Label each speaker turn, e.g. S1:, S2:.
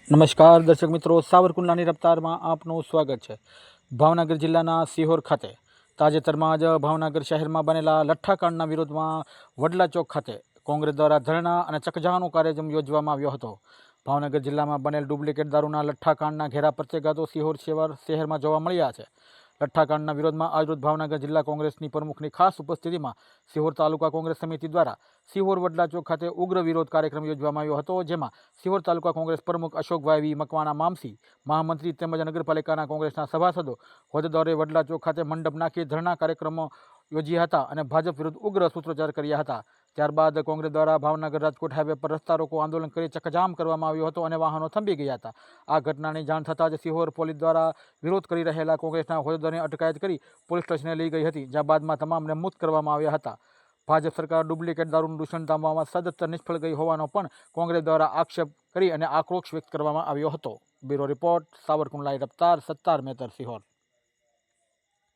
S1: નમસ્કાર દર્શક મિત્રો, સાવરકુંડલાની રફતારમાં આપનું સ્વાગત છે। ભાવનગર જિલ્લાના સિહોર ખાતે તાજેતરમાં જ ભાવનગર શહેરમાં બનેલા લઠ્ઠાકાંડના વિરોધમાં વડલા ચોક ખાતે કોંગ્રેસ દ્વારા ધરણા અને ચકજાનો કાર્યક્રમ યોજવામાં આવ્યો હતો। ભાવનગર જિલ્લામાં બનેલ ડુપ્લિકેટ દારૂના લઠ્ઠાકાંડના ઘેરા પ્રત્યાઘાતો સિહોર શહેરમાં જોવા મળ્યા છે। લઠ્ઠાકાંડના વિરોધમાં આજરોજ ભાવનગર જિલ્લા કોંગ્રેસની પ્રમુખની ખાસ ઉપસ્થિતિમાં સિહોર તાલુકા કોંગ્રેસ સમિતિ દ્વારા સિહોર વડલા ચોક ખાતે ઉગ્ર વિરોધ કાર્યક્રમ યોજવામાં આવ્યો હતો, જેમાં સિહોર તાલુકા કોંગ્રેસ પ્રમુખ અશોકભાઈ વી મકવાણા મામસી, મહામંત્રી તેમજ નગરપાલિકાના કોંગ્રેસના સભાસદો હોદ્દેદારોએ વડલા ચોક ખાતે મંડપ નાખી ધરણા કાર્યક્રમો યોજ્યા હતા અને ભાજપ વિરુદ્ધ ઉગ્ર સૂત્રોચ્ચાર કર્યા હતા। ત્યારબાદ કોંગ્રેસ દ્વારા ભાવનગર રાજકોટ હાઈવે પર રસ્તા રોકો આંદોલન કરી ચક્કાજામ કરવામાં આવ્યો હતો અને વાહનો થંભી ગયા હતા। આ ઘટનાની જાણ થતાં જ સિહોર પોલીસ દ્વારા વિરોધ કરી રહેલા કોંગ્રેસના હોદ્દેદારોની અટકાયત કરી પોલીસ સ્ટેશને લઈ ગઈ હતી, જ્યાં બાદમાં તમામને મુક્ત કરવામાં આવ્યા હતા। ભાજપ સરકાર ડુપ્લિકેટ દારૂનું દૂષણ ડામવામાં સદંતર નિષ્ફળ ગઈ હોવાનો પણ કોંગ્રેસ દ્વારા આક્ષેપ કરી અને આક્રોશ વ્યક્ત કરવામાં આવ્યો હતો। Bureau report, Savarkundla રફતાર, Sattar Metar, Sihor.